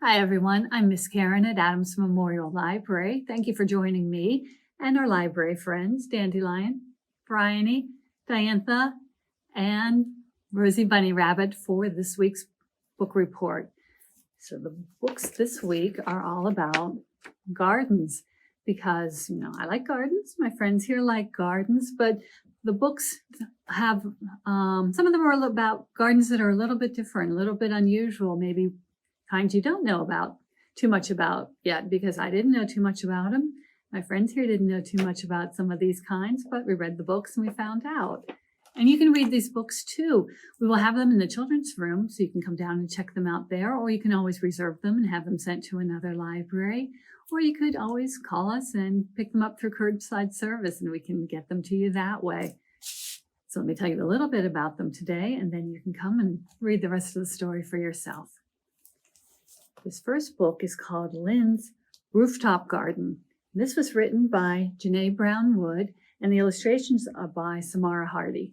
Hi everyone, I'm Miss Karen at Adams Memorial Library. Thank you for joining me and our library friends, Dandelion, Bryony, Diantha, and Rosie Bunny-Rabbit for this week's book report. So the books this week are all about gardens because, I like gardens. My friends here like gardens, but the books have, some of them are about gardens that are a little bit different, a little bit unusual, maybe kinds you don't know too much about yet, because I didn't know too much about them. My friends here didn't know too much about some of these kinds, but we read the books and we found out. And you can read these books too. We will have them in the children's room, so you can come down and check them out there, or you can always reserve them and have them sent to another library, or you could always call us and pick them up through curbside service and we can get them to you that way. So let me tell you a little bit about them today, and then you can come and read the rest of the story for yourself. This first book is called LINH'S Rooftop Garden. This was written by JaNay Brown-Wood, and the illustrations are by Samara Hardy.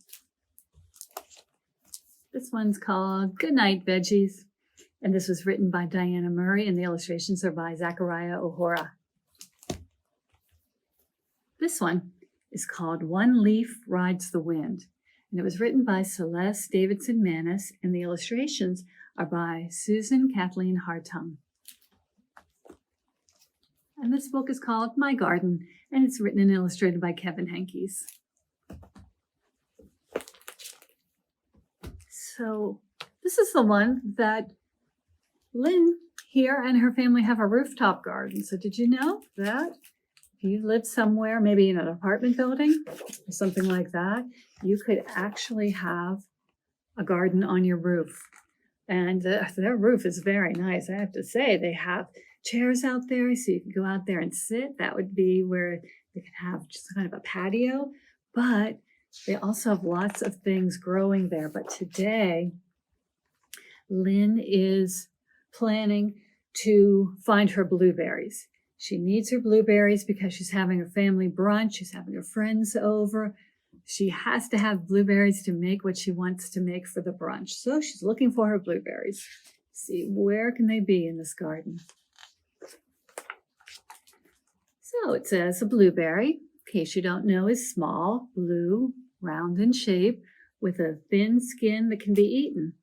This one's called Goodnight, Veggies, and this was written by Diana Murray, and the illustrations are by Zachariah OHora. This one is called One Leaf Rides the Wind, and it was written by Celeste, Davidson, Mannis, and the illustrations are by Kathleen Hartung. And this book is called My Garden, and it's written and illustrated by Henkes. So this is the one that Lynn here and her family have a rooftop garden. So did you know that if you live somewhere, maybe in an apartment building or something like that, you could actually have a garden on your roof? And their roof is very nice. I have to say, they have chairs out there, so you can go out there and sit. That would be where they could have just kind of a patio, but they also have lots of things growing there. But today, Lynn is planning to find her blueberries. She needs her blueberries because she's having a family brunch. She's having her friends over. She has to have blueberries to make what she wants to make for the brunch. So she's looking for her blueberries. See, where can they be in this garden? So it says a blueberry, in case you don't know, is small, blue, round in shape, with a thin skin that can be eaten.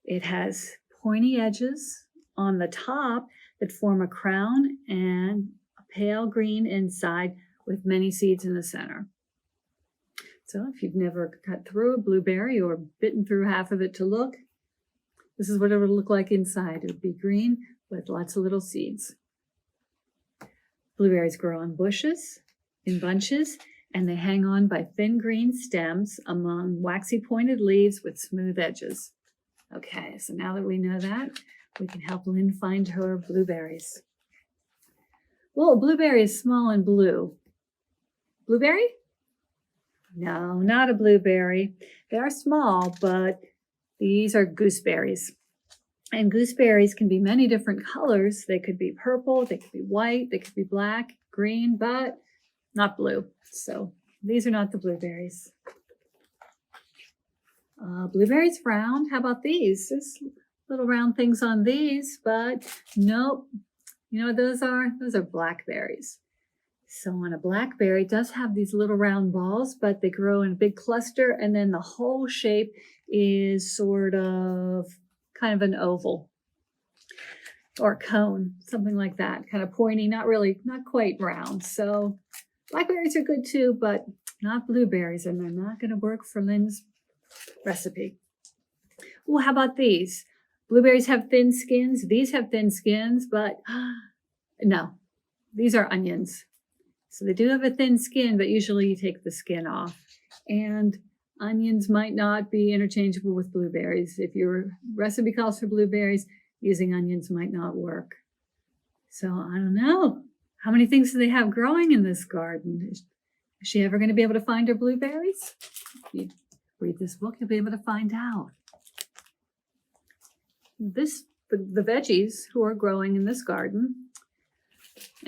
It has pointy edges on the top that form a crown and a pale green inside with many seeds in the center. So if you've never cut through a blueberry or bitten through half of it to look, this is what it would look like inside. It would be green with lots of little seeds. Blueberries grow on bushes, in bunches, and they hang on by thin green stems among waxy pointed leaves with smooth edges. Okay, so now that we know that, we can help Lynn find her blueberries. Well, a blueberry is small and blue. Blueberry? No, not a blueberry. They are small, but these are gooseberries. And gooseberries can be many different colors. They could be purple, they could be white, they could be black, green, but not blue. So these are not the blueberries. Blueberries round. How about these? There's little round things on these, but nope. You know what those are? Those are blackberries. So on a blackberry, it does have these little round balls, but they grow in a big cluster, and then the whole shape is sort of kind of an oval or a cone, something like that, kind of pointy, not quite round. So blackberries are good too, but not blueberries, and they're not going to work for Lynn's recipe. Well, how about these? Blueberries have thin skins. These have thin skins, but no, these are onions. So they do have a thin skin, but usually you take the skin off. And onions might not be interchangeable with blueberries. If your recipe calls for blueberries, using onions might not work. So I don't know. How many things do they have growing in this garden? Is she ever going to be able to find her blueberries? If you read this book, you'll be able to find out. The veggies who are growing in this garden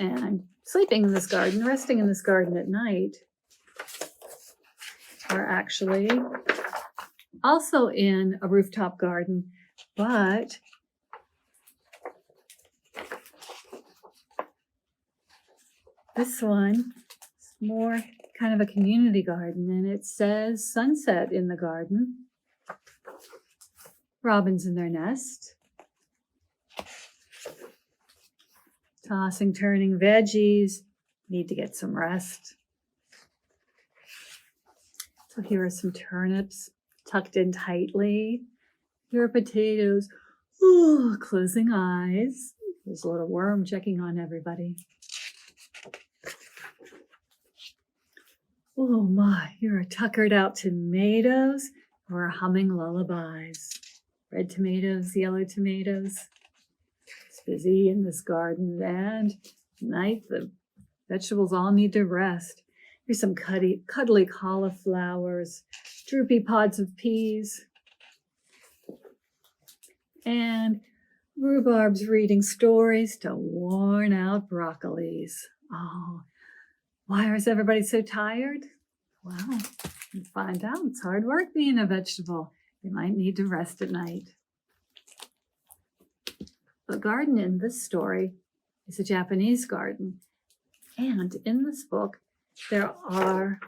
and sleeping in this garden, resting in this garden at night, are actually also in a rooftop garden, but This one is more kind of a community garden, and it says sunset in the garden. Robins in their nest. Tossing, turning veggies. Need to get some rest. So here are some turnips tucked in tightly. Here are potatoes. Ooh, closing eyes. There's a little worm checking on everybody. Oh my, here are tuckered out tomatoes or humming lullabies. Red tomatoes, yellow tomatoes. It's busy in this garden, and tonight the vegetables all need to rest. Here's some cuddly cauliflowers, droopy pods of peas, and rhubarbs reading stories to worn out broccolis. Oh, why is everybody so tired? Well, you find out. It's hard work being a vegetable. You might need to rest at night. The garden in this story is a Japanese garden. And in this book, there are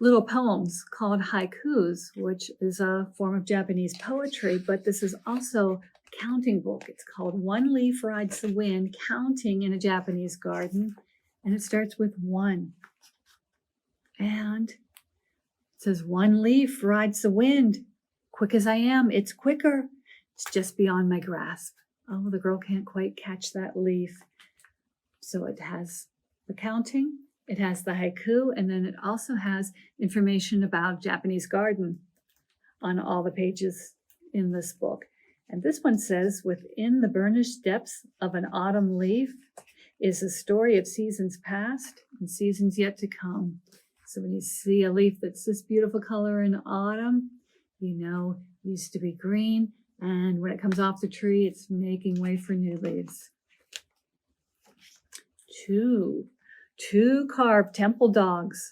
little poems called haikus, which is a form of Japanese poetry, but this is also a counting book. It's called One Leaf Rides the Wind, Counting in a Japanese Garden, and it starts with 1. And it says, one leaf rides the wind. Quick as I am, it's quicker. It's just beyond my grasp. Oh, the girl can't quite catch that leaf. So it has the counting, it has the haiku, and then it also has information about Japanese garden on all the pages in this book. And this one says, within the burnished depths of an autumn leaf is a story of seasons past and seasons yet to come. So when you see a leaf that's this beautiful color in autumn, you know it used to be green, and when it comes off the tree, it's making way for new leaves. Two carved temple dogs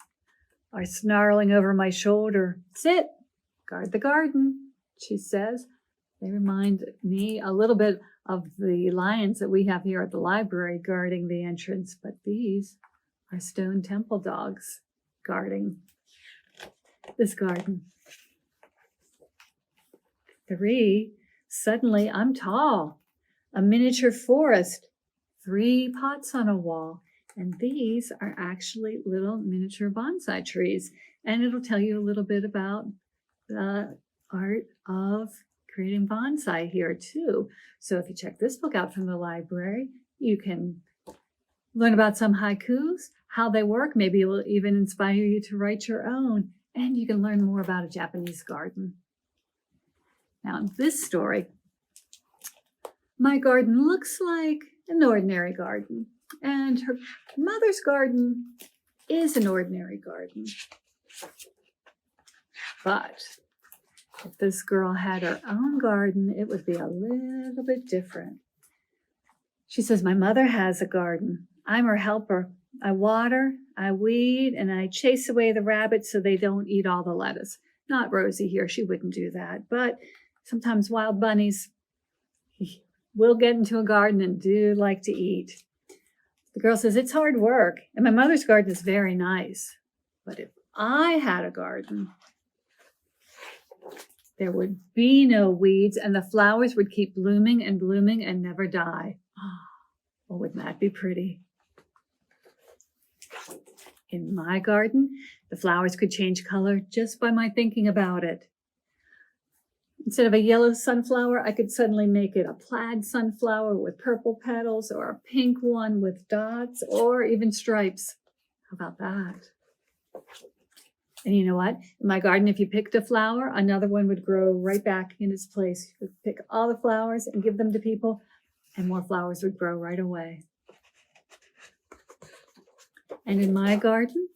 are snarling over my shoulder. Sit, guard the garden, she says. They remind me a little bit of the lions that we have here at the library guarding the entrance, but these are stone temple dogs guarding this garden. 3, suddenly I'm tall, a miniature forest, 3 pots on a wall. And these are actually little miniature bonsai trees. And it'll tell you a little bit about the art of creating bonsai here too. So if you check this book out from the library, you can learn about some haikus, how they work. Maybe it will even inspire you to write your own. And you can learn more about a Japanese garden. Now in this story, my garden looks like an ordinary garden. And her mother's garden is an ordinary garden. But if this girl had her own garden, it would be a little bit different. She says, my mother has a garden. I'm her helper. I water, I weed, and I chase away the rabbits so they don't eat all the lettuce. Not Rosie here, she wouldn't do that. But sometimes wild bunnies will get into a garden and do like to eat. The girl says, it's hard work, and my mother's garden is very nice. But if I had a garden, there would be no weeds, and the flowers would keep blooming and blooming and never die. Oh, wouldn't that be pretty? In my garden, the flowers could change color just by my thinking about it. Instead of a yellow sunflower, I could suddenly make it a plaid sunflower with purple petals, or a pink one with dots, or even stripes. How about that? And you know what? In my garden, if you picked a flower, another one would grow right back in its place. You could pick all the flowers and give them to people, and more flowers would grow right away. And in my garden,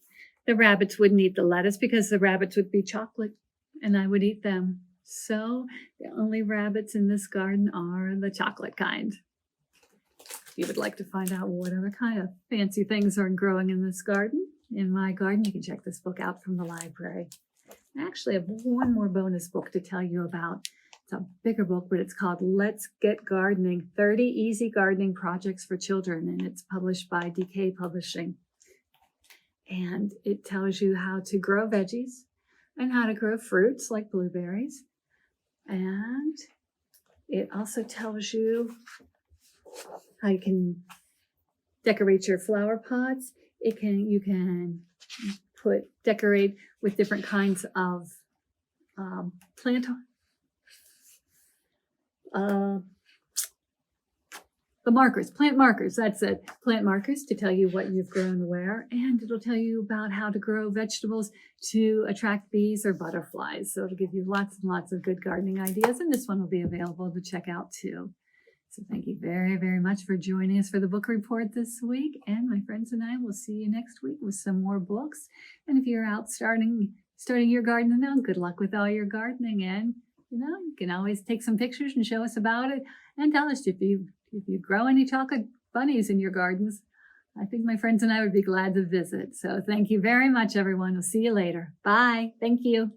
the rabbits wouldn't eat the lettuce because the rabbits would be chocolate, and I would eat them. So the only rabbits in this garden are the chocolate kind. If you would like to find out what other kind of fancy things are growing in this garden, in my garden, you can check this book out from the library. I actually have one more bonus book to tell you about. It's a bigger book, but it's called Let's Get Gardening, 30 Easy Gardening Projects for Children, and it's published by DK Publishing. And it tells you how to grow veggies and how to grow fruits like blueberries. And it also tells you how you can decorate your flower pots. You can decorate with different kinds of plant markers, that's it. Plant markers to tell you what you've grown where, and it'll tell you about how to grow vegetables to attract bees or butterflies. So it'll give you lots and lots of good gardening ideas, and this one will be available to check out too. So thank you very, very much for joining us for the book report this week. And my friends and I will see you next week with some more books. And if you're out starting your garden now, good luck with all your gardening. And, you can always take some pictures and show us about it and tell us if you grow any chocolate bunnies in your gardens. I think my friends and I would be glad to visit. So thank you very much, everyone. We'll see you later. Bye. Thank you.